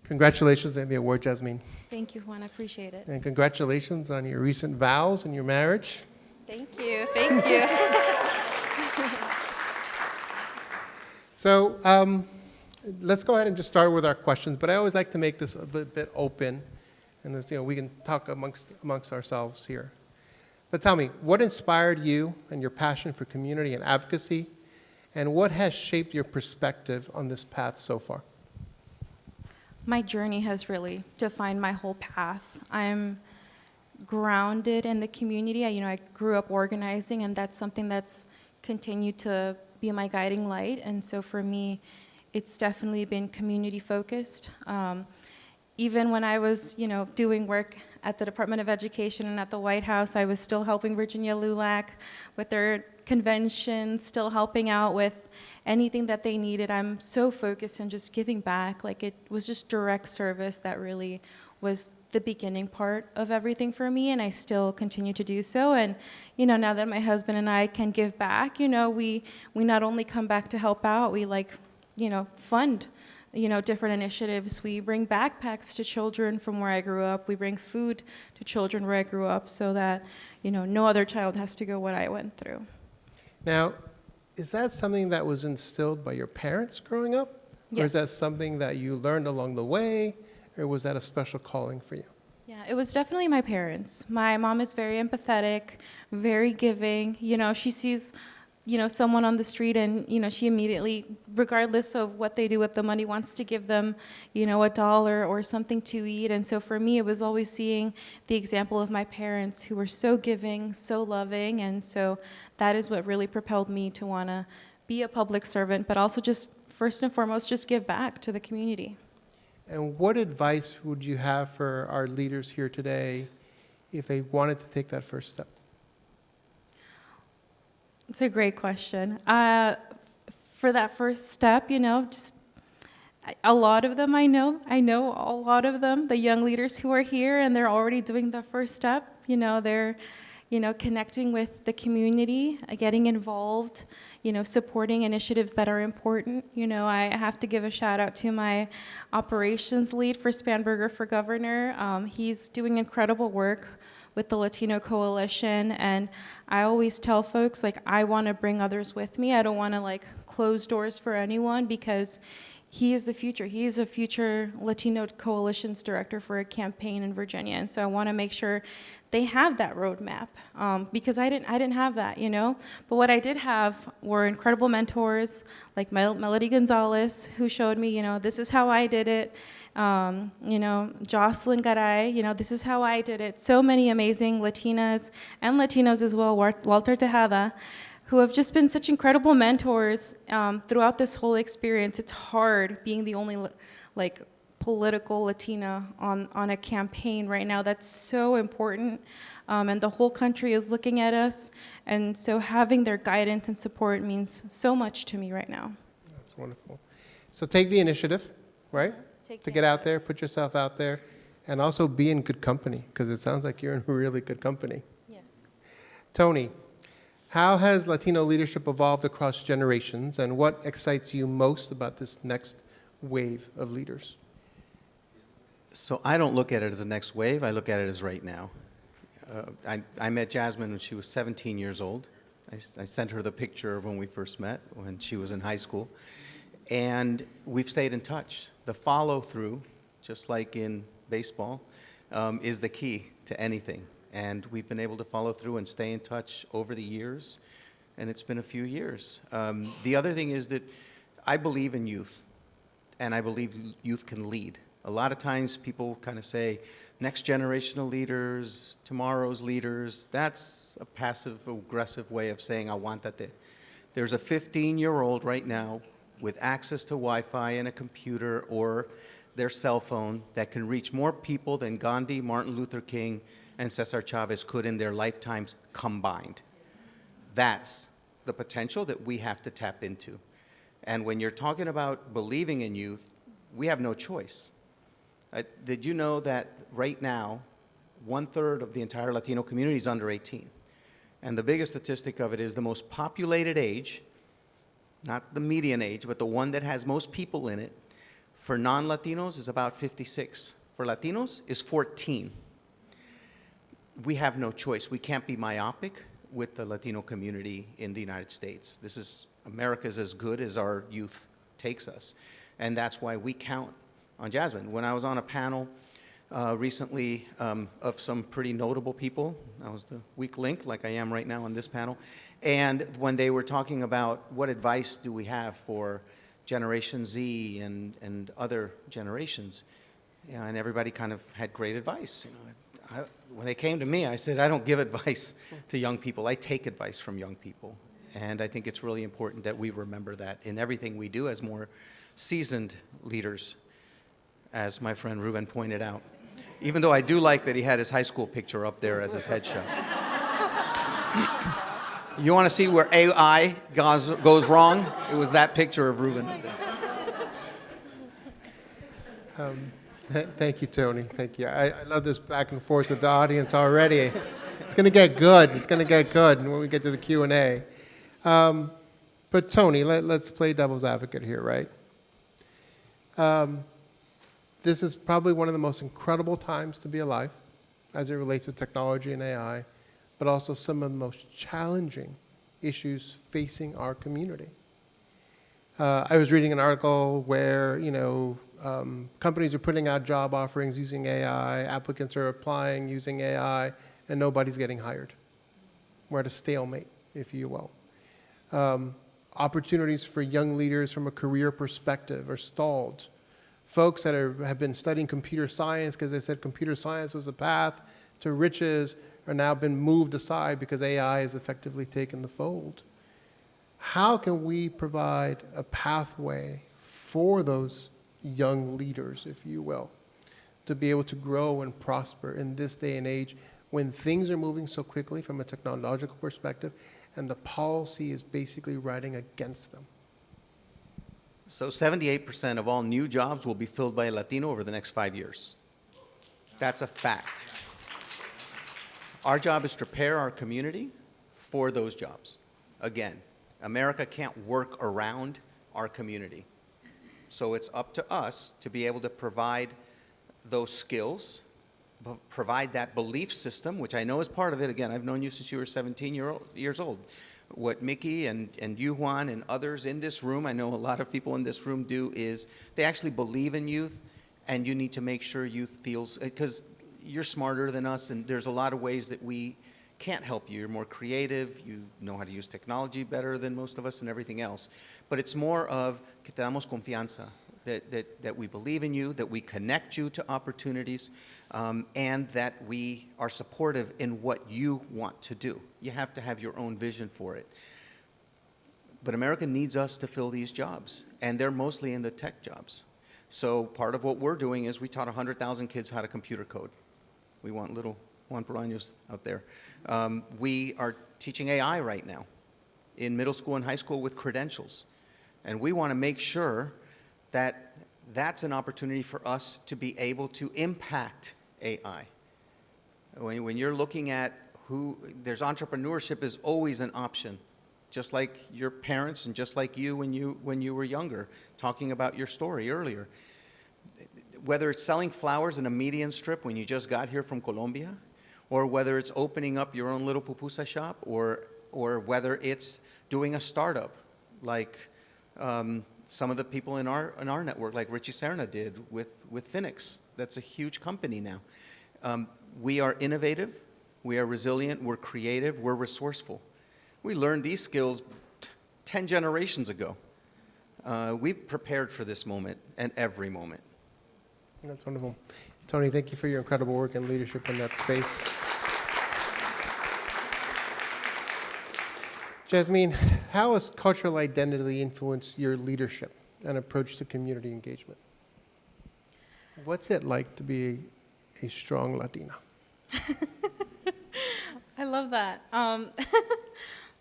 Congratulations on the award, Jasmine. Thank you, Juan. I appreciate it. And congratulations on your recent vows and your marriage. Thank you. Thank you. So let's go ahead and just start with our questions, but I always like to make this a bit open, and we can talk amongst ourselves here. But tell me, what inspired you and your passion for community and advocacy, and what has shaped your perspective on this path so far? My journey has really defined my whole path. I'm grounded in the community. I grew up organizing, and that's something that's continued to be my guiding light. And so for me, it's definitely been community focused. Even when I was, doing work at the Department of Education and at the White House, I was still helping Virginia LULAC with their conventions, still helping out with anything that they needed. I'm so focused on just giving back. Like, it was just direct service that really was the beginning part of everything for me, and I still continue to do so. And now that my husband and I can give back, we not only come back to help out, we fund different initiatives. We bring backpacks to children from where I grew up. We bring food to children where I grew up, so that no other child has to go what I went through. Now, is that something that was instilled by your parents growing up? Yes. Or is that something that you learned along the way? Or was that a special calling for you? Yeah, it was definitely my parents. My mom is very empathetic, very giving. She sees, someone on the street, and, she immediately, regardless of what they do with the money, wants to give them, $1 or something to eat. And so for me, it was always seeing the example of my parents, who were so giving, so loving. And so that is what really propelled me to want to be a public servant, but also just, first and foremost, just give back to the community. And what advice would you have for our leaders here today if they wanted to take that first step? It's a great question. For that first step, just a lot of them I know a lot of them, the young leaders who are here, and they're already doing the first step. They're, connecting with the community, getting involved, supporting initiatives that are important. I have to give a shout out to my operations lead for Spanberger for Governor. He's doing incredible work with the Latino Coalition, and I always tell folks, I want to bring others with me. I don't want to close doors for anyone, because he is the future. He is a future Latino Coalitions director for a campaign in Virginia, and so I want to make sure they have that roadmap, because I didn't have that, But what I did have were incredible mentors like Melody Gonzalez, who showed me, this is how I did it. Jocelyn Garay, this is how I did it. So many amazing Latinas and Latinos as well, Walter Tejada, who have just been such incredible mentors throughout this whole experience. It's hard being the only political Latina on a campaign right now. That's so important, and the whole country is looking at us, and so having their guidance and support means so much to me right now. That's wonderful. So take the initiative, right? To get out there, put yourself out there, and also be in good company, because it sounds like you're in really good company. Yes. Tony, how has Latino leadership evolved across generations, and what excites you most about this next wave of leaders? So I don't look at it as the next wave. I look at it as right now. I met Jasmine when she was 17 years old. I sent her the picture of when we first met, when she was in high school. And we've stayed in touch. The follow-through, just like in baseball, is the key to anything. And we've been able to follow through and stay in touch over the years, and it's been a few years. The other thing is that I believe in youth, and I believe youth can lead. A lot of times people kind of say, next generational leaders, tomorrow's leaders. That's a passive-aggressive way of saying I want that. There's a 15-year-old right now with access to Wi-Fi and a computer or their cell phone that can reach more people than Gandhi, Martin Luther King, and Cesar Chavez could in their lifetimes combined. That's the potential that we have to tap into. And when you're talking about believing in youth, we have no choice. Did you know that right now, 1/3 of the entire Latino community is under 18? And the biggest statistic of it is the most populated age, not the median age, but the one that has most people in it, For non-Latinos is about 56. For Latinos is 14. We have no choice. We can't be myopic with the Latino community in the United States. This is, America's as good as our youth takes us. And that's why we count on Jasmine. When I was on a panel recently of some pretty notable people, I was the weak link, like I am right now on this panel, and when they were talking about what advice do we have for Generation Z and other generations, you know, and everybody kind of had great advice. You know, when they came to me, I said, I don't give advice to young people. I take advice from young people. And I think it's really important that we remember that in everything we do as more seasoned leaders, as my friend Ruben pointed out. Even though I do like that he had his high school picture up there as his headshot. You want to see where AI goes wrong? It was that picture of Ruben up there. Thank you, Tony. Thank you. I love this back and forth with the audience already. It's going to get good. It's going to get good when we get to the Q&A. But Tony, let's play devil's advocate here, right? This is probably one of the most incredible times to be alive as it relates to technology and AI, but also some of the most challenging issues facing our community. I was reading an article where, you know, companies are putting out job offerings using AI, applicants are applying using AI, and nobody's getting hired. We're at a stalemate, if you will. Opportunities for young leaders from a career perspective are stalled. Folks that have been studying computer science because they said computer science was the path to riches are now been moved aside because AI has effectively taken the fold. How can we provide a pathway for those young leaders, if you will, to be able to grow and prosper in this day and age when things are moving so quickly from a technological perspective and the policy is basically riding against them? So 78% of all new jobs will be filled by a Latino over the next 5 years. That's a fact. Our job is to prepare our community for those jobs. Again, America can't work around our community. So it's up to us to be able to provide those skills, provide that belief system, which I know is part of it. Again, I've known you since you were 17 years old. What Mickey and you, Juan, and others in this room, I know a lot of people in this room do, is they actually believe in youth, and you need to make sure youth feels, because you're smarter than us, and there's a lot of ways that we can't help you. You're more creative, you know how to use technology better than most of us and everything else. But it's more of que te damos confianza, that we believe in you, that we connect you to opportunities, and that we are supportive in what you want to do. You have to have your own vision for it. But America needs us to fill these jobs, and they're mostly in the tech jobs. So part of what we're doing is we taught 100,000 kids how to computer code. We want little Juan Paraños out there. We are teaching AI right now in middle school and high school with credentials. And we want to make sure that that's an opportunity for us to be able to impact AI. When you're looking at there's entrepreneurship is always an option, just like your parents and just like you when you were younger, talking about your story earlier. Whether it's selling flowers in a median strip when you just got here from Colombia, or whether it's opening up your own little pupusa shop, or whether it's doing a startup like some of the people in our network, like Richie Serna did with Phoenix. That's a huge company now. We are innovative, we are resilient, we're creative, we're resourceful. We learned these skills 10 generations ago. We prepared for this moment and every moment. That's wonderful. Tony, thank you for your incredible work and leadership in that space. Jasmine, how has cultural identity influenced your leadership and approach to community engagement? What's it like to be a strong Latina? I love that.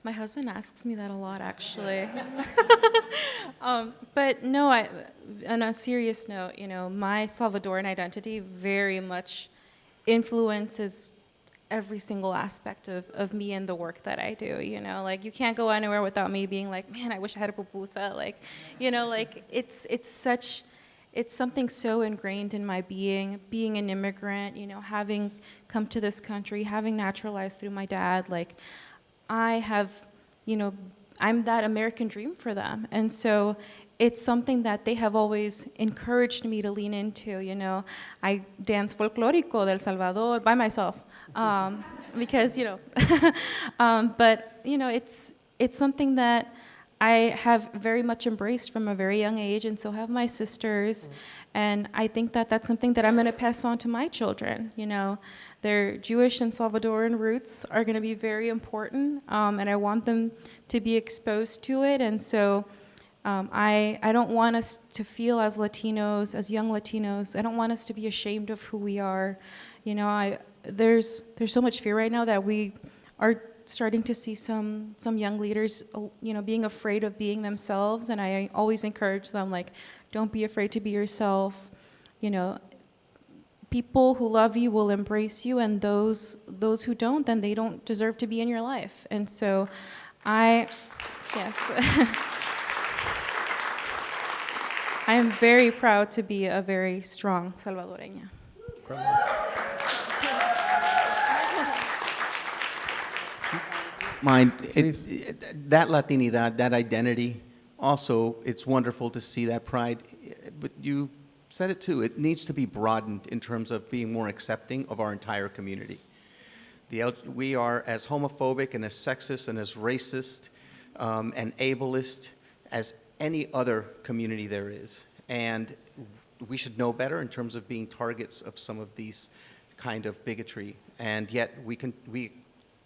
My husband asks me that a lot, actually. But no, on a serious note, you know, my Salvadoran identity very much influences every single aspect of me and the work that I do, you know, like you can't go anywhere without me being like, man, I wish I had a pupusa, like, you know, like it's such, it's something so ingrained in my being an immigrant, you know, having come to this country, having naturalized through my dad, like, I have, you know, I'm that American dream for them. And so it's something that they have always encouraged me to lean into, you know. I dance folclórico del Salvador by myself, because, you know, but, you know, it's something that I have very much embraced from a very young age, and so have my sisters. And I think that that's something that I'm going to pass on to my children, you know. Their Jewish and Salvadoran roots are going to be very important, and I want them to be exposed to it. And so I don't want us to feel as Latinos, as young Latinos, I don't want us to be ashamed of who we are. You know, there's so much fear right now that we are starting to see some young leaders, you know, being afraid of being themselves. And I always encourage them, like, don't be afraid to be yourself. You know, people who love you will embrace you, and those who don't, then they don't deserve to be in your life. And so yes. I am very proud to be a very strong Salvadoreña. That Latinidad, that identity, also, it's wonderful to see that pride. But you said it too, it needs to be broadened in terms of being more accepting of our entire community. We are as homophobic and as sexist and as racist and ableist as any other community there is. And we should know better in terms of being targets of some of these kind of bigotry. And yet we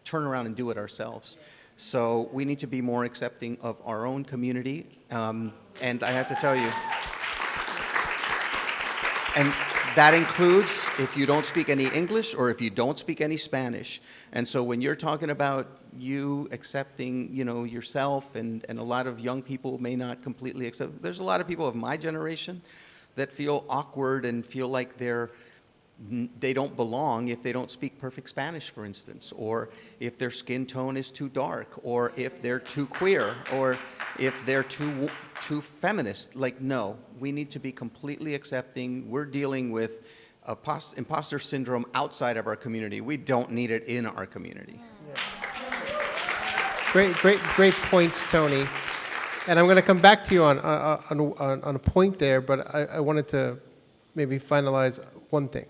turn around and do it ourselves. So we need to be more accepting of our own community. And I have to tell you, and that includes if you don't speak any English or if you don't speak any Spanish. And so when you're talking about you accepting, you know, yourself, and a lot of young people may not completely accept, there's a lot of people of my generation that feel awkward and feel like they don't belong if they don't speak perfect Spanish, for instance, or if their skin tone is too dark, or if they're too queer, or if they're too feminist. Like, no, we need to be completely accepting. We're dealing with imposter syndrome outside of our community. We don't need it in our community. Great points, Tony. And I'm going to come back to you on a point there, but I wanted to maybe finalize one thing.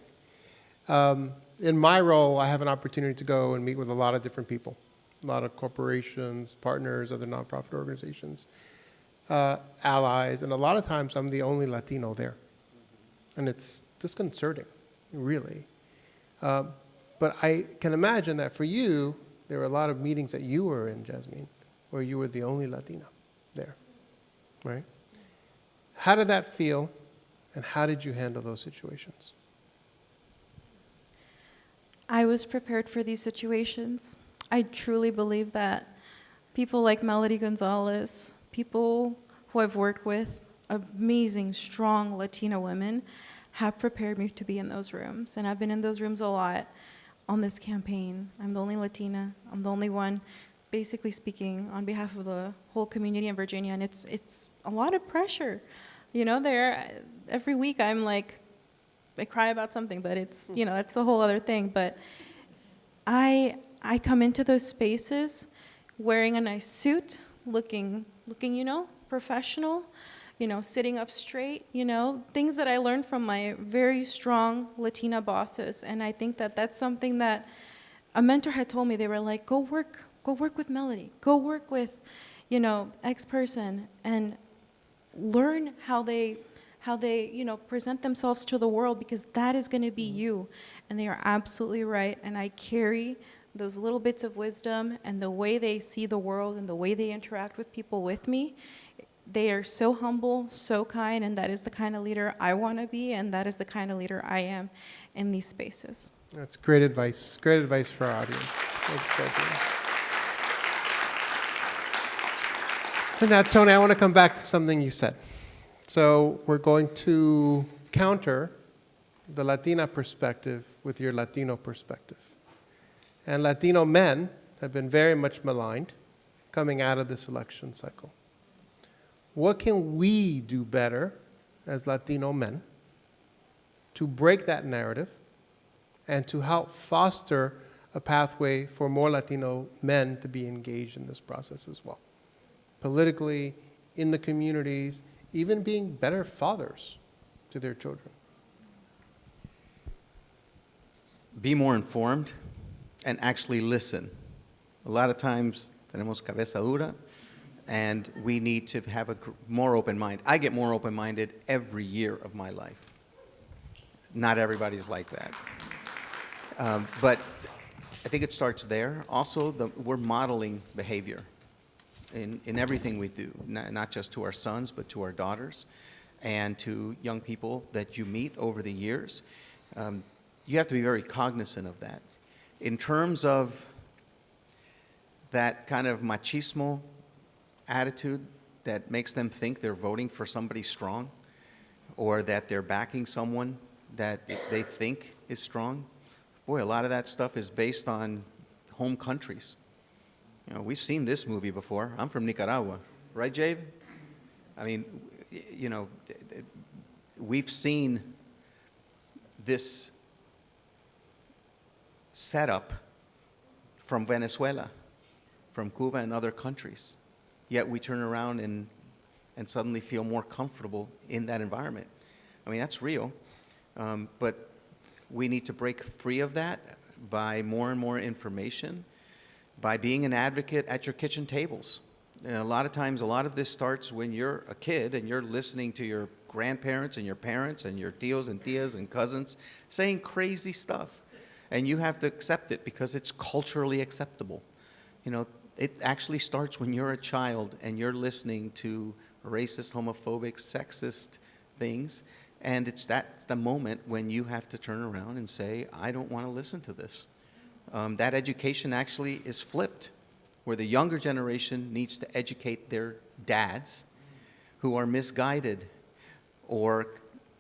In my role, I have an opportunity to go and meet with a lot of different people, a lot of corporations, partners, other nonprofit organizations, allies, and a lot of times I'm the only Latino there. And it's disconcerting, really. But I can imagine that for you, there were a lot of meetings that you were in, Jasmine, where you were the only Latina there, right? How did that feel, and how did you handle those situations? I was prepared for these situations. I truly believe that people like Melody Gonzalez, people who I've worked with, amazing, strong Latina women, have prepared me to be in those rooms. And I've been in those rooms a lot on this campaign. I'm the only Latina. I'm the only one basically speaking on behalf of the whole community in Virginia. And it's a lot of pressure. You know, every week I'm like, I cry about something, but it's, you know, that's a whole other thing. But I come into those spaces wearing a nice suit, looking, you know, professional, you know, sitting up straight, you know, things that I learned from my very strong Latina bosses. And I think that that's something that a mentor had told me. They were like, go work with Melody, go work with, you know, X person, and learn how they, you know, present themselves to the world, because that is going to be you. And they are absolutely right. And I carry those little bits of wisdom and the way they see the world and the way they interact with people with me. They are so humble, so kind, and that is the kind of leader I want to be, and that is the kind of leader I am in these spaces. That's great advice. Great advice for our audience. Thank you, Jasmine. And now, Tony, I want to come back to something you said. So we're going to counter the Latina perspective with your Latino perspective. And Latino men have been very much maligned coming out of this election cycle. What can we do better as Latino men to break that narrative and to help foster a pathway for more Latino men to be engaged in this process as well? Politically, in the communities, even being better fathers to their children. Be more informed and actually listen. A lot of times tenemos cabeza dura, and we need to have a more open mind. I get more open-minded every year of my life. Not everybody's like that. But I think it starts there. Also, we're modeling behavior in everything we do, not just to our sons, but to our daughters and to young people that you meet over the years. You have to be very cognizant of that. In terms of that kind of machismo attitude that makes them think they're voting for somebody strong or that they're backing someone that they think is strong, boy, a lot of that stuff is based on home countries. You know, we've seen this movie before. I'm from Nicaragua, right, Jave? I mean, you know, we've seen this setup from Venezuela, from Cuba and other countries. Yet we turn around and suddenly feel more comfortable in that environment. I mean, that's real. But we need to break free of that by more and more information, by being an advocate at your kitchen tables. And a lot of times, a lot of this starts when you're a kid and you're listening to your grandparents and your parents and your tios and tias and cousins saying crazy stuff. And you have to accept it because it's culturally acceptable. You know, it actually starts when you're a child and you're listening to racist, homophobic, sexist things. And that's the moment when you have to turn around and say, I don't want to listen to this. That education actually is flipped, where the younger generation needs to educate their dads who are misguided or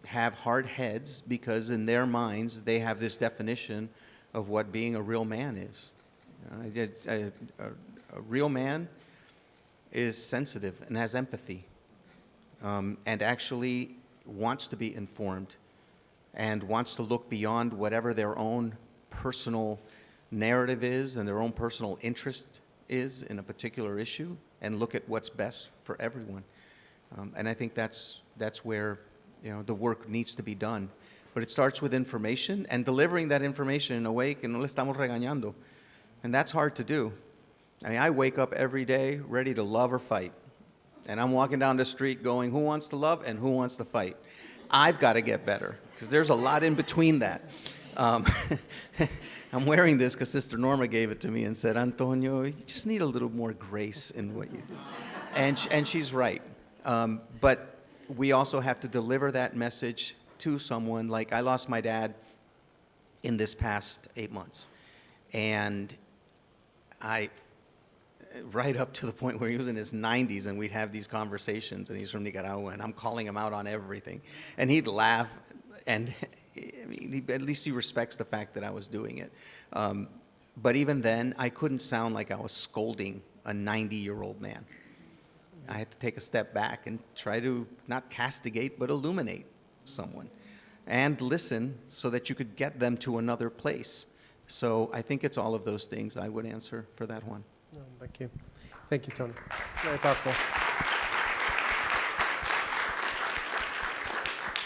have hard heads because in their minds they have this definition of what being a real man is. A real man is sensitive and has empathy and actually wants to be informed and wants to look beyond whatever their own personal narrative is and their own personal interest is in a particular issue and look at what's best for everyone. And I think that's where, you know, the work needs to be done. But it starts with information and delivering that information in a way que no le estamos regañando. And that's hard to do. I mean, I wake up every day ready to love or fight. And I'm walking down the street going, who wants to love and who wants to fight? I've got to get better because there's a lot in between that. I'm wearing this because Sister Norma gave it to me and said, Antonio, you just need a little more grace in what you do. And she's right. But we also have to deliver that message to someone. Like, I lost my dad in this past 8 months. And right up to the point where he was in his 90s and we'd have these conversations, and he's from Nicaragua, and I'm calling him out on everything. And he'd laugh, and I mean, at least he respects the fact that I was doing it. But even then, I couldn't sound like I was scolding a 90-year-old man. I had to take a step back and try to not castigate, but illuminate someone and listen so that you could get them to another place. So I think it's all of those things I would answer for that one. No, thank you. Thank you, Tony. Very thoughtful.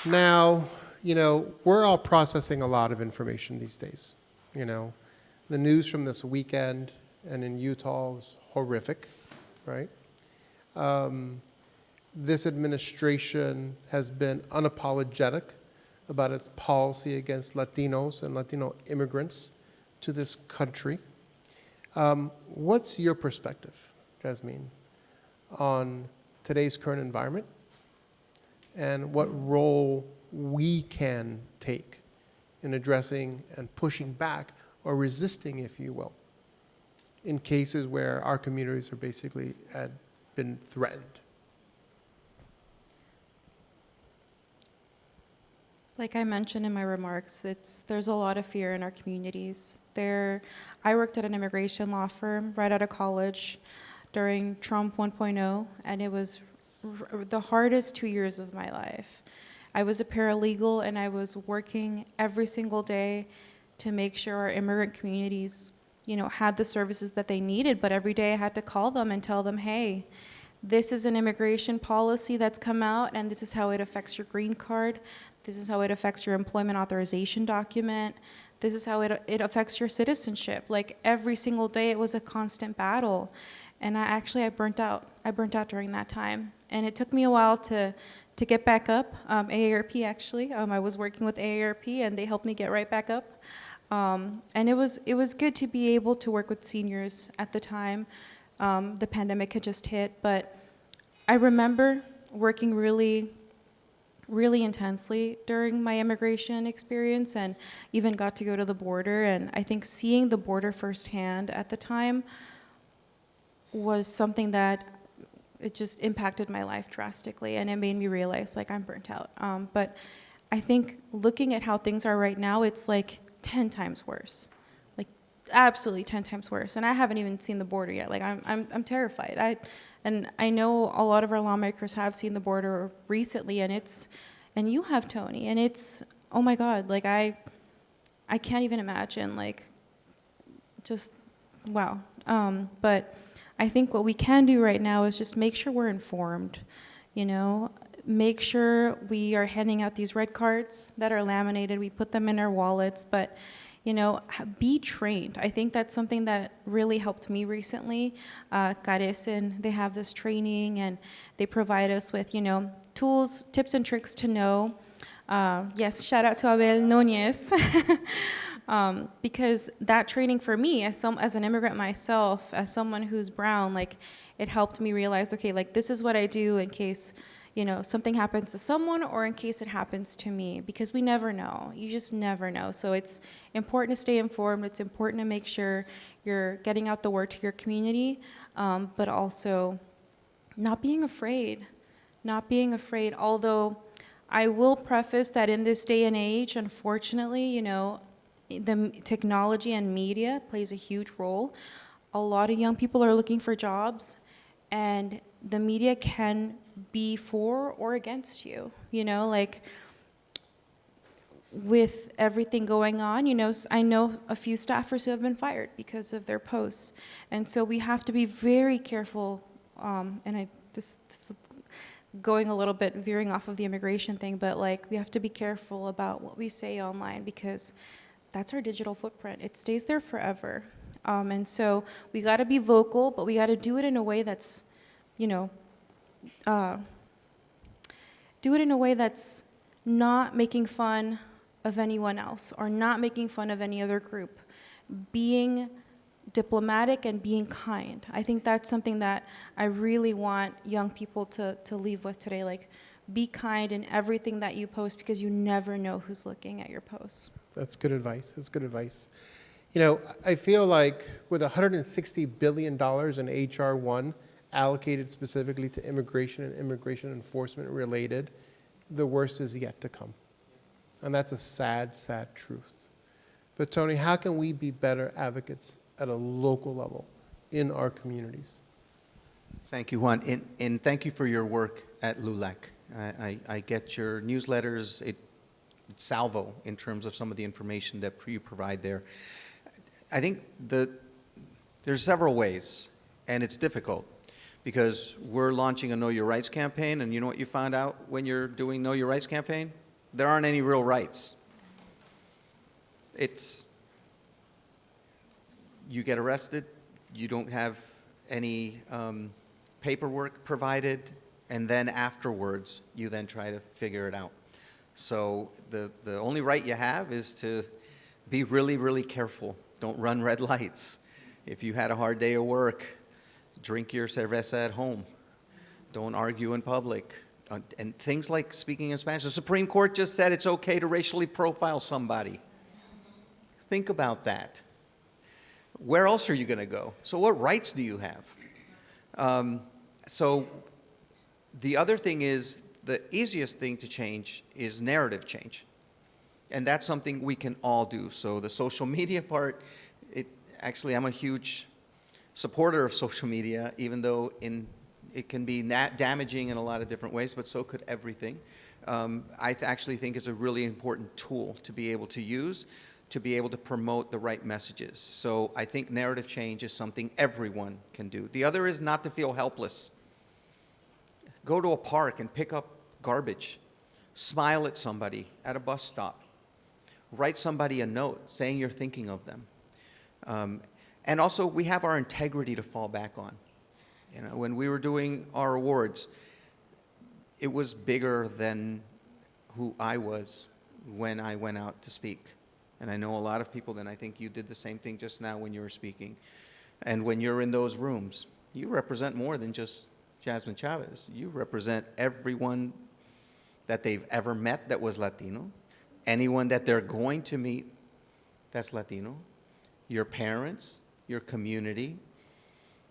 Now, you know, we're all processing a lot of information these days. You know, the news from this weekend and in Utah was horrific, right? This administration has been unapologetic about its policy against Latinos and Latino immigrants to this country. What's your perspective, Jasmine, on today's current environment and what role we can take in addressing and pushing back or resisting, if you will, in cases where our communities are basically had been threatened? Like I mentioned in my remarks, there's a lot of fear in our communities. I worked at an immigration law firm right out of college during Trump 1.0, and it was the hardest 2 years of my life. I was a paralegal, and I was working every single day to make sure our immigrant communities, had the services that they needed. But every day I had to call them and tell them, hey, this is an immigration policy that's come out, and this is how it affects your green card. This is how it affects your employment authorization document. This is how it affects your citizenship. Like, every single day it was a constant battle. And I burnt out. I burnt out during that time. And it took me a while to get back up. AARP, actually. I was working with AARP, and they helped me get right back up. And it was good to be able to work with seniors at the time. The pandemic had just hit, but I remember working really, really intensely during my immigration experience, and even got to go to the border. And I think seeing the border firsthand at the time was something that it just impacted my life drastically, and it made me realize, like, I'm burnt out. But I think looking at how things are right now, it's like 10 times worse. Like, absolutely 10 times worse. And I haven't even seen the border yet. Like, I'm terrified. And I know a lot of our lawmakers have seen the border recently, and you have, Tony, and it's, oh my God, like, I can't even imagine, like, just, wow. But I think what we can do right now is just make sure we're informed, make sure we are handing out these red cards that are laminated, we put them in our wallets, but, be trained. I think that's something that really helped me recently. Carecen, they have this training, and they provide us with, tools, tips, and tricks to know. Yes, shout out to Abel Nunez. Because that training for me, as an immigrant myself, as someone who's brown, like, it helped me realize, okay, like, this is what I do in case, something happens to someone, or in case it happens to me, because we never know. You just never know. So it's important to stay informed. It's important to make sure you're getting out the word to your community, but also not being afraid. Not being afraid, although I will preface that in this day and age, unfortunately, the technology and media plays a huge role. A lot of young people are looking for jobs, and the media can be for or against you, like, with everything going on, I know a few staffers who have been fired because of their posts. And so we have to be very careful, and this is going a little bit veering off of the immigration thing, but, like, we have to be careful about what we say online, because that's our digital footprint. It stays there forever. And so we got to be vocal, but we got to do it in a way that's, do it in a way that's not making fun of anyone else, or not making fun of any other group. Being diplomatic and being kind. I think that's something that I really want young people to leave with today. Like, be kind in everything that you post, because you never know who's looking at your posts. That's good advice. That's good advice. I feel like with $160 billion in H.R. 1 allocated specifically to immigration and immigration enforcement related, the worst is yet to come. And that's a sad, sad truth. But Tony, how can we be better advocates at a local level in our communities? Thank you, Juan, and thank you for your work at LULAC. I get your newsletters. It's salvo in terms of some of the information that you provide there. I think there's several ways, and it's difficult, because we're launching a Know Your Rights campaign, and you know what you found out when you're doing Know Your Rights campaign? There aren't any real rights. You get arrested, you don't have any paperwork provided, and then afterwards, you then try to figure it out. So the only right you have is to be really, really careful. Don't run red lights. If you had a hard day at work, drink your cerveza at home. Don't argue in public. And things like speaking in Spanish. The Supreme Court just said it's okay to racially profile somebody. Think about that. Where else are you going to go? So what rights do you have? So the other thing is, the easiest thing to change is narrative change. And that's something we can all do. So the social media part, actually I'm a huge supporter of social media, even though in it can be damaging in a lot of different ways, but so could everything. Actually think it's a really important tool to be able to use, to be able to promote the right messages. So I think narrative change is something everyone can do. The other is not to feel helpless. Go to a park and pick up garbage. Smile at somebody at a bus stop. Write somebody a note saying you're thinking of them. And also, we have our integrity to fall back on. You know, when we were doing our awards, it was bigger than who I was when I went out to speak. And I know a lot of people, and I think you did the same thing just now when you were speaking. And when you're in those rooms, you represent more than just Jasmine Chavez. You represent everyone that they've ever met that was Latino, anyone that they're going to meet that's Latino, your parents, your community,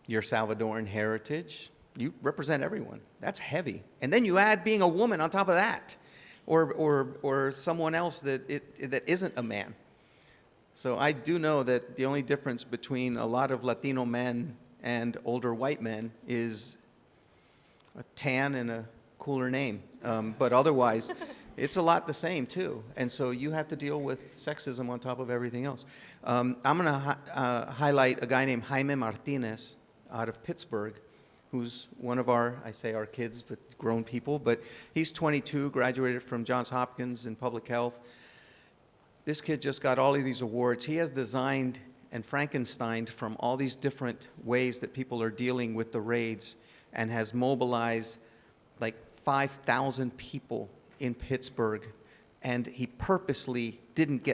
your Salvadoran heritage. You represent everyone. That's heavy. And then you add being a woman on top of that, or someone else that isn't a man. So I do know that the only difference between a lot of Latino men and older white men is a tan and a cooler name. But otherwise, it's a lot the same too. And so you have to deal with sexism on top of everything else. I'm going to highlight a guy named Jaime Martinez out of Pittsburgh, who's one of our kids, but grown people. But he's 22, graduated from Johns Hopkins in public health. This kid just got all of these awards. He has designed and Frankensteined from all these different ways that people are dealing with the raids, and has mobilized like 5,000 people in Pittsburgh. And he purposely didn't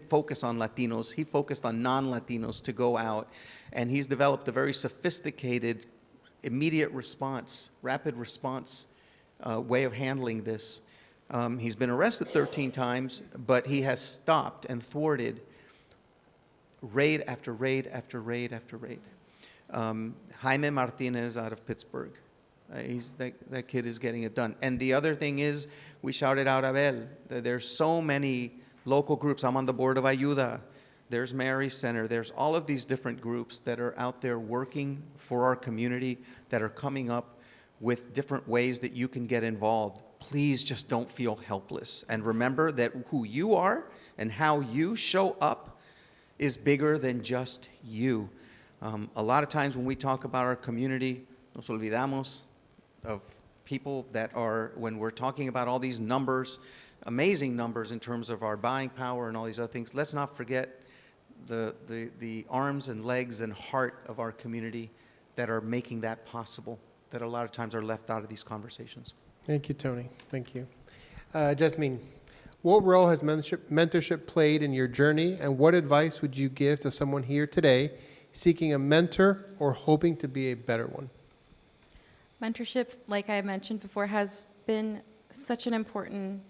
focus on Latinos. He focused on non-Latinos to go out. And he's developed a very sophisticated immediate response, rapid response way of handling this. He's been arrested 13 times, but he has stopped and thwarted raid after raid after raid after raid. Jaime Martinez out of Pittsburgh. That kid is getting it done. And the other thing is, we shouted out Abel. There's so many local groups. I'm on the board of Ayuda. There's Mary Center. There's all of these different groups that are out there working for our community, that are coming up with different ways that you can get involved. Please just don't feel helpless. And remember that who you are and how you show up is bigger than just you. A lot of times when we talk about our community, nos olvidamos of people that are, when we're talking about all these numbers, amazing numbers in terms of our buying power and all these other things, let's not forget the arms and legs and heart of our community that are making that possible, that a lot of times are left out of these conversations. Thank you, Tony. Thank you. Jasmine, what role has mentorship played in your journey, and what advice would you give to someone here today seeking a mentor or hoping to be a better one? Mentorship, like I mentioned before, has been such an important,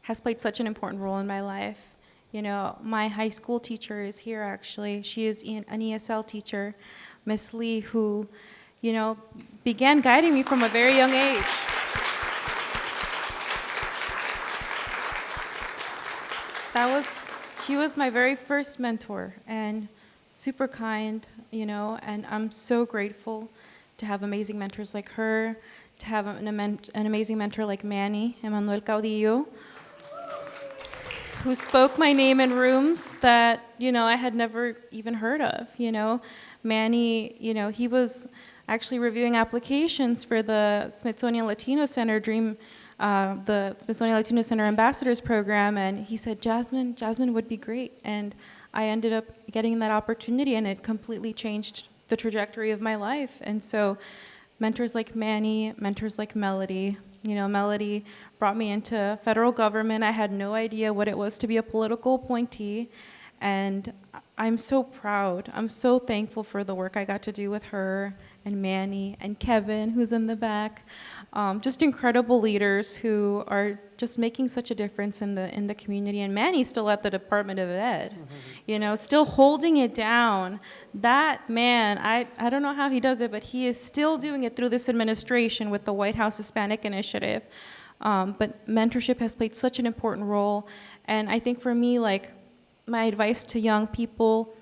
has played such an important role in my life. You know, my high school teacher is here, actually. She is an ESL teacher, Miss Lee, who, you know, began guiding me from a very young age. She was my very first mentor, and super kind, you know, and I'm so grateful to have amazing mentors like her, to have an amazing mentor like Manny, Emmanuel Caudillo, who spoke my name in rooms that, you know, I had never even heard of, you know. Manny, you know, he was actually reviewing applications for the Smithsonian Latino Center the Smithsonian Latino Center Ambassadors Program, and he said, Jasmine would be great. And I ended up getting that opportunity, and it completely changed the trajectory of my life. And so mentors like Manny, mentors like Melody, you know, Melody brought me into federal government. I had no idea what it was to be a political appointee, and I'm so proud. I'm so thankful for the work I got to do with her and Manny and Kevin, who's in the back. Just incredible leaders who are just making such a difference in the community. And Manny's still at the Department of Ed, you know, still holding it down. That man, I don't know how he does it, but he is still doing it through this administration with the White House Hispanic Initiative. But mentorship has played such an important role. And I think for me, like, my advice to young people,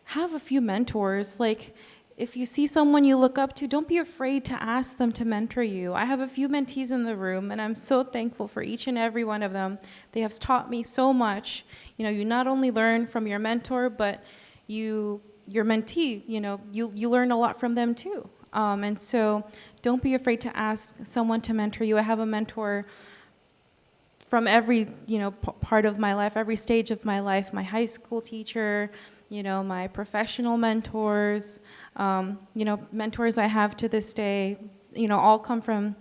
have a few mentors. Like, if you see someone you look up to, don't be afraid to ask them to mentor you. I have a few mentees in the room, and I'm so thankful for each and every one of them. They have taught me so much. You know, you not only learn from your mentor, but your mentee, you learn a lot from them too. And so don't be afraid to ask someone to mentor you. I have a mentor from every, part of my life, every stage of my life, my high school teacher, my professional mentors, mentors I have to this day, all come from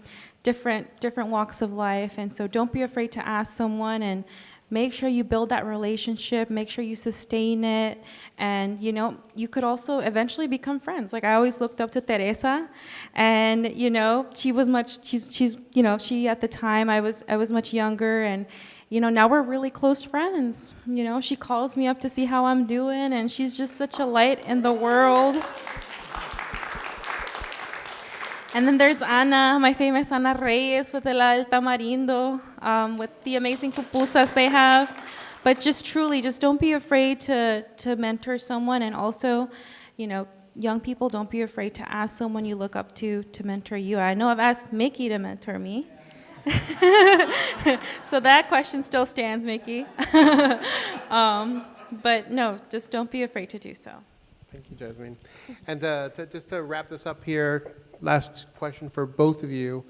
different walks of life. And so don't be afraid to ask someone, and make sure you build that relationship, make sure you sustain it, and you could also eventually become friends. Like, I always looked up to Teresa, and she was she at the time I was much younger, and now we're really close friends. She calls me up to see how I'm doing, and she's just such a light in the world. And then there's Ana, my famous Ana Reyes with El Tamarindo, with the amazing pupusas they have. But just truly, just don't be afraid to mentor someone. And also, young people, don't be afraid to ask someone you look up to mentor you. I know I've asked Mickey to mentor me. So that question still stands, Mickey. But no, just don't be afraid to do so. Thank you, Jasmine. And just to wrap this up here, last question for both of you.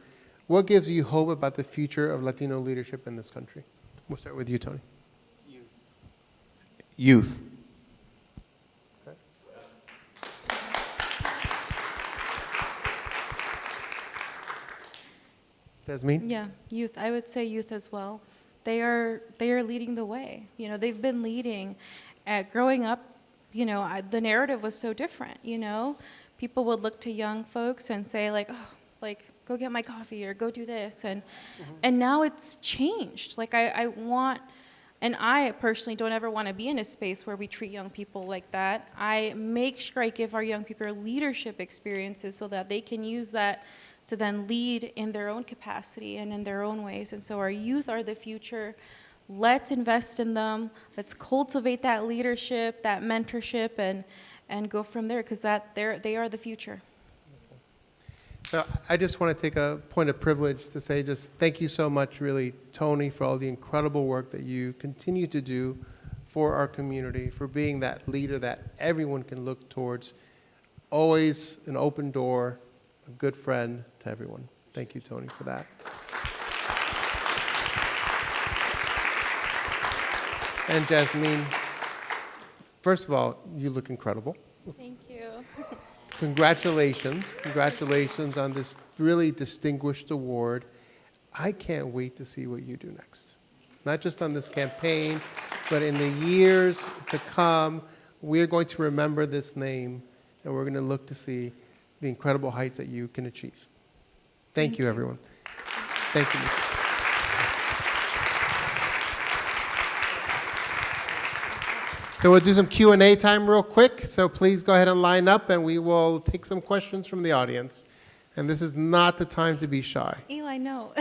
What gives you hope about the future of Latino leadership in this country? We'll start with you, Tony. Youth. Okay. Jasmine? Yeah, youth. I would say youth as well. They are leading the way. They've been leading. Growing up, the narrative was so different. People would look to young folks and say go get my coffee or go do this, and now it's changed. I personally don't ever want to be in a space where we treat young people like that. I make sure I give our young people leadership experiences so that they can use that to then lead in their own capacity and in their own ways. And so our youth are the future. Let's invest in them. Let's cultivate that leadership, that mentorship, and go from there, because they are the future. So I just want to take a point of privilege to say just thank you so much, really, Tony, for all the incredible work that you continue to do for our community, for being that leader that everyone can look towards, always an open door, a good friend to everyone. Thank you, Tony, for that. And Jasmine, first of all, you look incredible. Thank you. Congratulations on this really distinguished award. I can't wait to see what you do next. Not just on this campaign, but in the years to come. We're going to remember this name, and we're going to look to see the incredible heights that you can achieve. Thank you, everyone. Thank you. So we'll do some Q&A time real quick. So please go ahead and line up, and we will take some questions from the audience. And this is not the time to be shy. Eli, no.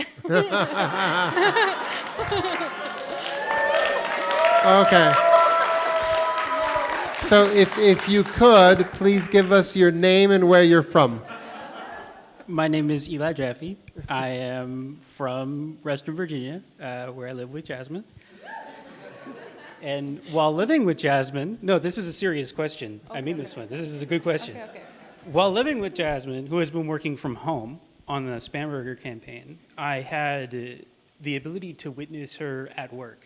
Okay. So if you could, please give us your name and where you're from. My name is Eli Jaffe. I am from Reston, Virginia, where I live with Jasmine. And while living with Jasmine, no, this is a serious question. Okay, I mean this one. This is a good question. Okay. While living with Jasmine, who has been working from home on the Spam Burger campaign, I had the ability to witness her at work.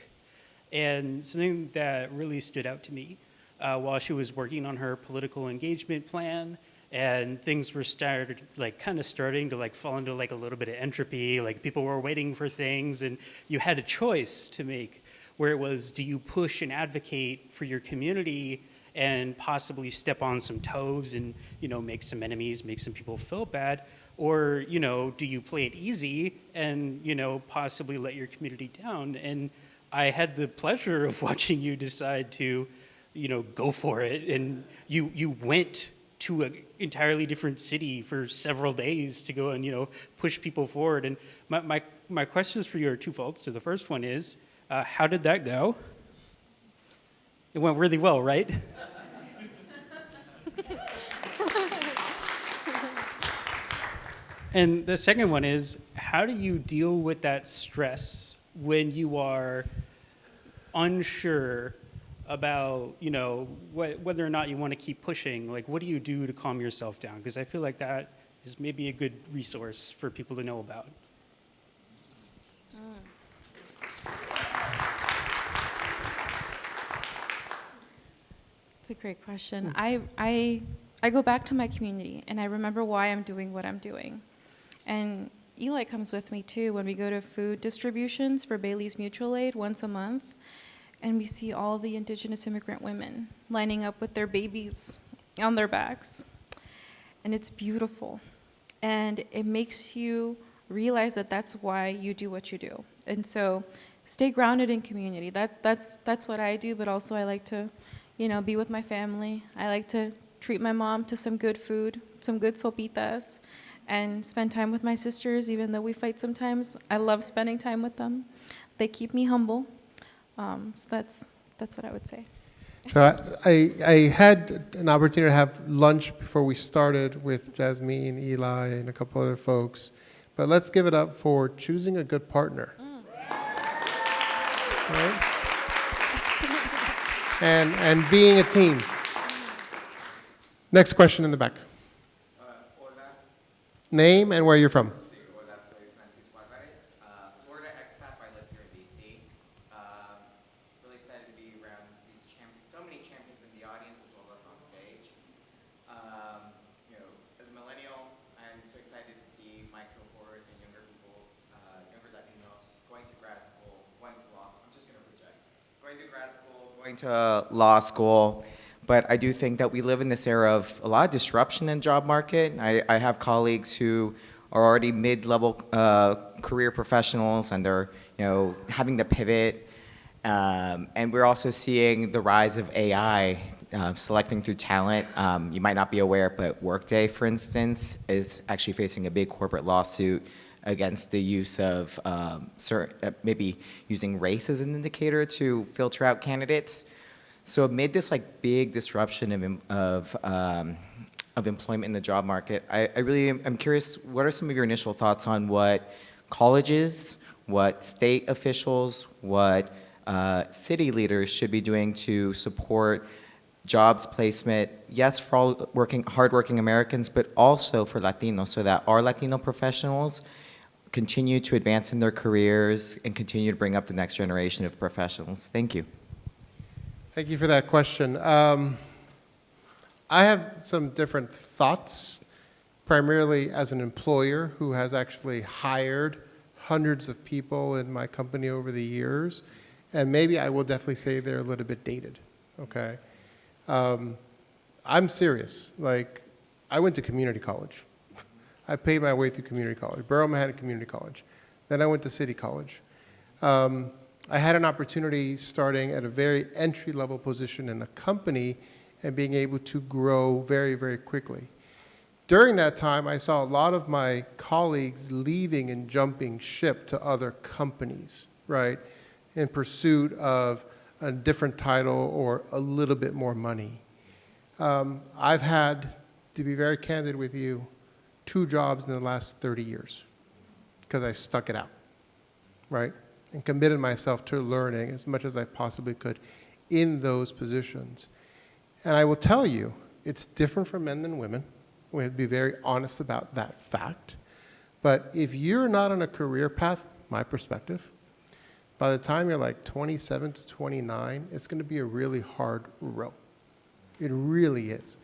And something that really stood out to me while she was working on her political engagement plan, and things were starting to fall into a little bit of entropy, like people were waiting for things, and you had a choice to make, where it was, do you push and advocate for your community and possibly step on some toes and, make some enemies, make some people feel bad? Or, do you play it easy and, possibly let your community down? And I had the pleasure of watching you decide to, go for it. And you went to an entirely different city for several days to go and, push people forward. And my questions for you are twofold. So the first one is, how did that go? It went really well, right? And the second one is, how do you deal with that stress when you are unsure about, whether or not you want to keep pushing? Like, what do you do to calm yourself down? Because I feel like that is maybe a good resource for people to know about. It's a great question. I go back to my community, and I remember why I'm doing what I'm doing. And Eli comes with me, too, when we go to food distributions for Bailey's Mutual Aid once a month, and we see all the indigenous immigrant women lining up with their babies on their backs. And it's beautiful. And it makes you realize that that's why you do what you do. And so stay grounded in community. That's what I do, but also I like to, be with my family. I like to treat my mom to some good food, some good sopitas, and spend time with my sisters, even though we fight sometimes. I love spending time with them. They keep me humble. So that's what I would say. So I had an opportunity to have lunch before we started with Jasmine, Eli, and a couple other folks. But let's give it up for choosing a good partner. Right? And being a team. Next question in the back. Hola. Name and where you're from. Sí, hola, soy Francisco Alvarez, Florida expat. I live here in DC. Really excited to be around these so many champions in the audience as well as on stage. As a millennial, I'm so excited to see my cohort and younger people, younger Latinos, going to grad school, going to law school. I'm just going to project. Going to grad school, going to law school. But I do think that we live in this era of a lot of disruption in the job market. I have colleagues who are already mid-level career professionals, and they're having to pivot. And we're also seeing the rise of AI, selecting through talent. You might not be aware, but Workday, for instance, is actually facing a big corporate lawsuit against the use of maybe using race as an indicator to filter out candidates. So amid this big disruption of employment in the job market, I really am curious, what are some of your initial thoughts on what colleges, what state officials, what city leaders should be doing to support jobs placement, yes, for all hardworking Americans, but also for Latinos, so that our Latino professionals continue to advance in their careers and continue to bring up the next generation of professionals? Thank you. Thank you for that question. I have some different thoughts, primarily as an employer who has actually hired hundreds of people in my company over the years, and maybe I will definitely say they're a little bit dated, okay? I'm serious. I went to community college. I paid my way through community college. Borough Manhattan Community College. Then I went to City College. I had an opportunity starting at a very entry-level position in a company and being able to grow very, very quickly. During that time, I saw a lot of my colleagues leaving and jumping ship to other companies, right, in pursuit of a different title or a little bit more money. I've had, to be very candid with you, 2 jobs in the last 30 years because I stuck it out, right? And committed myself to learning as much as I possibly could in those positions. And I will tell you, it's different for men than women. We have to be very honest about that fact. But if you're not on a career path, my perspective, by the time you're 27 to 29, it's going to be a really hard row. It really is.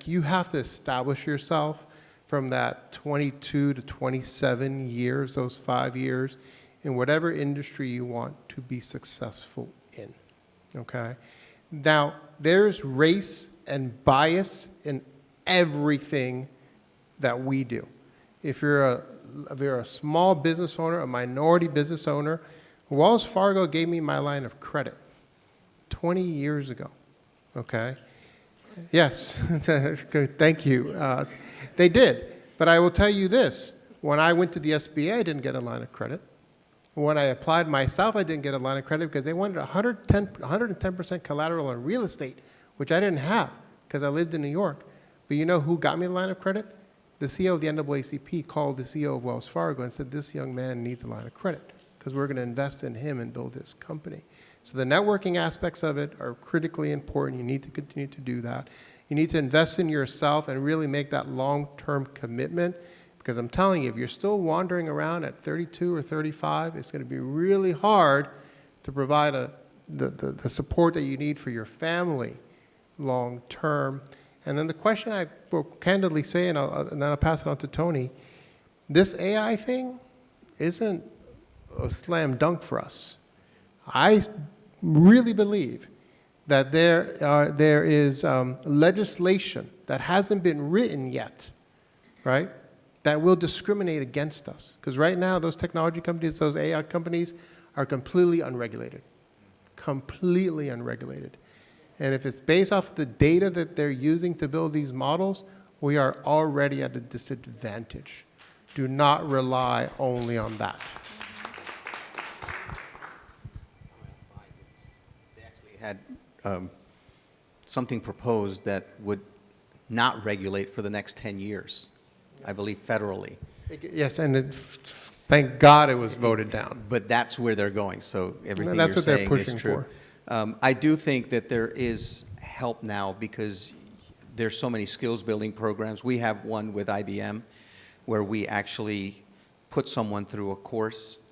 You have to establish yourself from that 22 to 27 years, those 5 years, in whatever industry you want to be successful in, okay? Now, there's race and bias in everything that we do. If you're a small business owner, a minority business owner, Wells Fargo gave me my line of credit 20 years ago, okay? Yes, good, thank you. They did, but I will tell you this. When I went to the SBA, I didn't get a line of credit. When I applied myself, I didn't get a line of credit because they wanted 110% collateral on real estate, which I didn't have because I lived in New York. But you know who got me a line of credit? the CEO of the NAACP called the CEO of Wells Fargo and said, this young man needs a line of credit because we're going to invest in him and build his company. So the networking aspects of it are critically important. You need to continue to do that. You need to invest in yourself and really make that long-term commitment, because I'm telling you, if you're still wandering around at 32 or 35, it's going to be really hard to provide the support that you need for your family long-term. And then the question I will candidly say, and then I'll pass it on to Tony, this AI thing isn't a slam dunk for us. I really believe that there is legislation that hasn't been written yet, right, that will discriminate against us. Because right now, those technology companies, those AI companies, are completely unregulated. Completely unregulated. And if it's based off of the data that they're using to build these models, we are already at a disadvantage. Do not rely only on that. They actually had something proposed that would not regulate for the next 10 years, I believe federally. Yes, and thank God it was voted down. But that's where they're going, so everything That's you're what they're saying pushing is true. I do think that there is help now because there's so many skills building programs. We have one with IBM where we actually put someone through a course.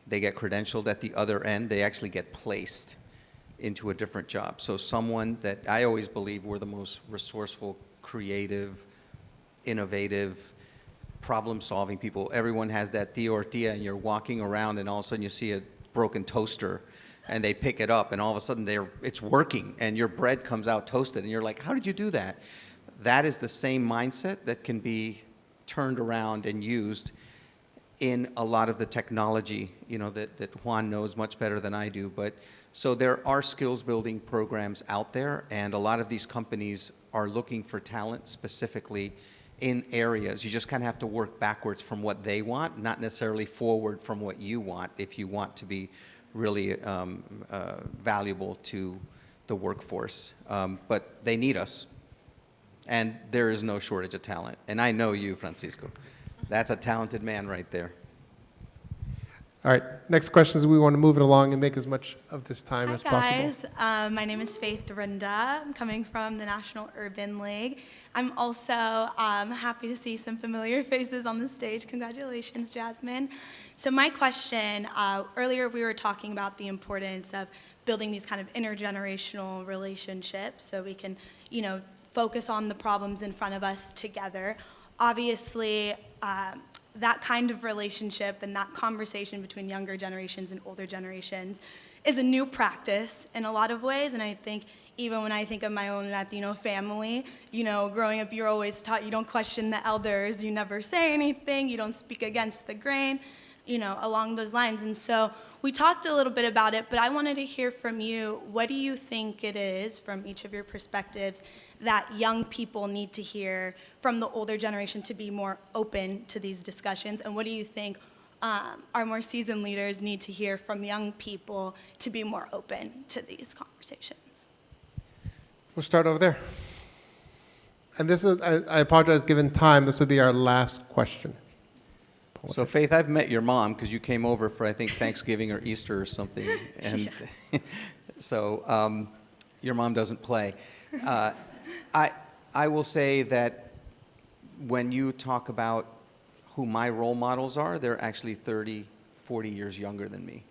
They get credentialed at the other end. They actually get placed into a different job. So someone that I always believe were the most resourceful, creative, innovative, problem-solving people. Everyone has that Tia or Tia, and you're walking around, and all of a sudden you see a broken toaster, and they pick it up, and all of a sudden it's working, and your bread comes out toasted, and you're like, how did you do that? That is the same mindset that can be turned around and used in a lot of the technology, that Juan knows much better than I do. But so there are skills building programs out there, and a lot of these companies are looking for talent specifically in areas. You just kind of have to work backwards from what they want, not necessarily forward from what you want, if you want to be really valuable to the workforce. But they need us, and there is no shortage of talent. And I know you, Francisco. That's a talented man right there. All right, next questions. We want to move it along and make as much of this time as possible. Hi guys, my name is Faith Runda. I'm coming from the National Urban League. I'm also happy to see some familiar faces on the stage. Congratulations, Jasmine. So my question, earlier we were talking about the importance of building these kind of intergenerational relationships so we can, focus on the problems in front of us together. Obviously, that kind of relationship and that conversation between younger generations and older generations is a new practice in a lot of ways, and I think even when I think of my own Latino family, growing up, you're always taught you don't question the elders, you never say anything, you don't speak against the grain, along those lines. And so we talked a little bit about it, but I wanted to hear from you, what do you think it is, from each of your perspectives, that young people need to hear from the older generation to be more open to these discussions? And what do you think our more seasoned leaders need to hear from young people to be more open to these conversations? We'll start over there. And this is, I apologize, given time, this will be our last question. So Faith, I've met your mom because you came over for, I think, Thanksgiving or Easter or something. And so your mom doesn't play. I will say that when you talk about who my role models are, they're actually 30, 40 years younger than me.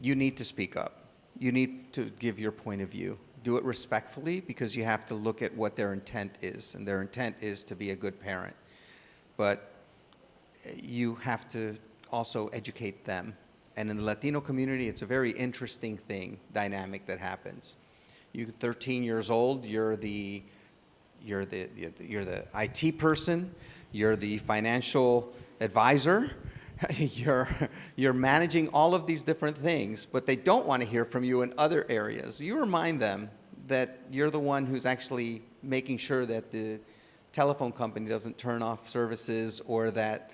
You need to speak up. You need to give your point of view. Do it respectfully, because you have to look at what their intent is, and their intent is to be a good parent. But you have to also educate them. And in the Latino community, it's a very interesting dynamic that happens. You're 13 years old, you're the IT person, you're the financial advisor, you're managing all of these different things, but they don't want to hear from you in other areas. You remind them that you're the one who's actually making sure that the telephone company doesn't turn off services, or that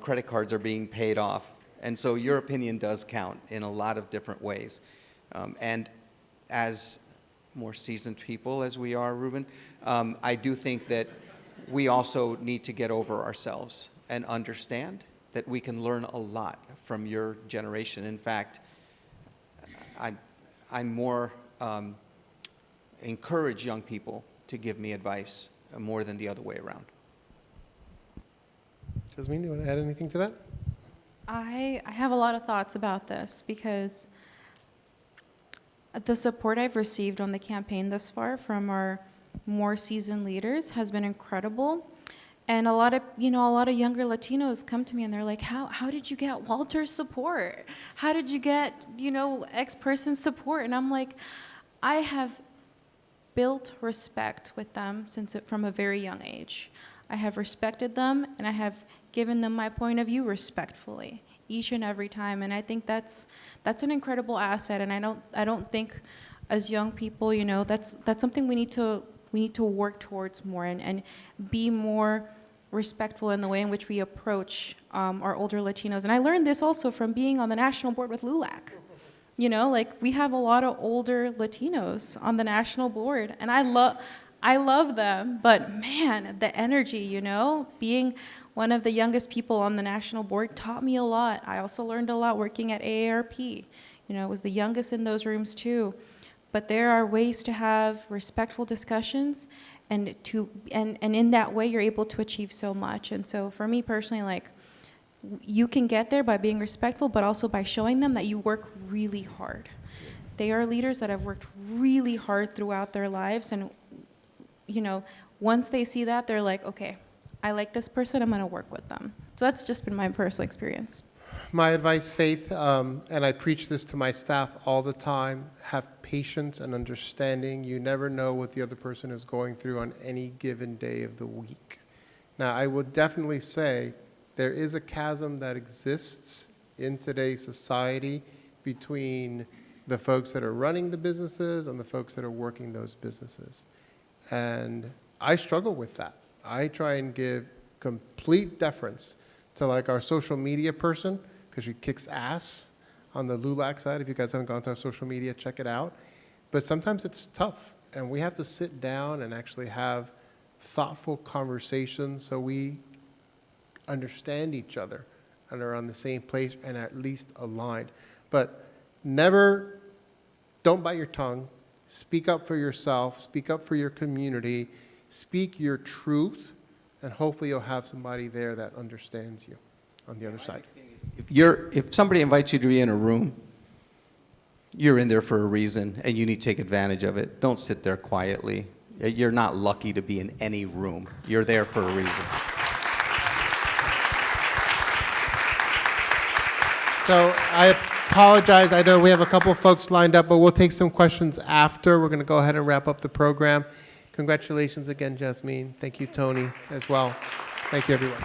credit cards are being paid off. And so your opinion does count in a lot of different ways. And as more seasoned people as we are, Ruben, I do think that we also need to get over ourselves and understand that we can learn a lot from your generation. In fact, I'm more encourage young people to give me advice more than the other way around. Jasmine, do you want to add anything to that? I have a lot of thoughts about this because the support I've received on the campaign thus far from our more seasoned leaders has been incredible. And a lot of younger Latinos come to me and they're like, how did you get Walter's support? How did you get, X person's support? And I'm like, I have built respect with them from a very young age. I have respected them and I have given them my point of view respectfully each and every time. And I think that's an incredible asset. And I don't think as young people, that's something we need to work towards more and be more respectful in the way in which we approach our older Latinos. And I learned this also from being on the national board with LULAC. We have a lot of older Latinos on the national board, and I love them, but man, the energy, being one of the youngest people on the national board taught me a lot. I also learned a lot working at AARP. I was the youngest in those rooms too. But there are ways to have respectful discussions, and in that way, you're able to achieve so much. And so for me personally, you can get there by being respectful, but also by showing them that you work really hard. They are leaders that have worked really hard throughout their lives, and once they see that, they're like, okay, I like this person, I'm going to work with them. So that's just been my personal experience. My advice, Faith, and I preach this to my staff all the time, have patience and understanding. You never know what the other person is going through on any given day of the week. Now, I will definitely say there is a chasm that exists in today's society between the folks that are running the businesses and the folks that are working those businesses. And I struggle with that. I try and give complete deference to our social media person, because she kicks ass on the LULAC side. If you guys haven't gone to our social media, check it out. But sometimes it's tough, and we have to sit down and actually have thoughtful conversations so we understand each other and are on the same place and at least aligned. But don't bite your tongue. Speak up for yourself. Speak up for your community. Speak your truth, and hopefully you'll have somebody there that understands you on the other side. If somebody invites you to be in a room, you're in there for a reason, and you need to take advantage of it. Don't sit there quietly. You're not lucky to be in any room. You're there for a reason. So I apologize. I know we have a couple folks lined up, but we'll take some questions after. We're going to go ahead and wrap up the program. Congratulations again, Jasmine. Thank you, Tony, as well. Thank you, everyone.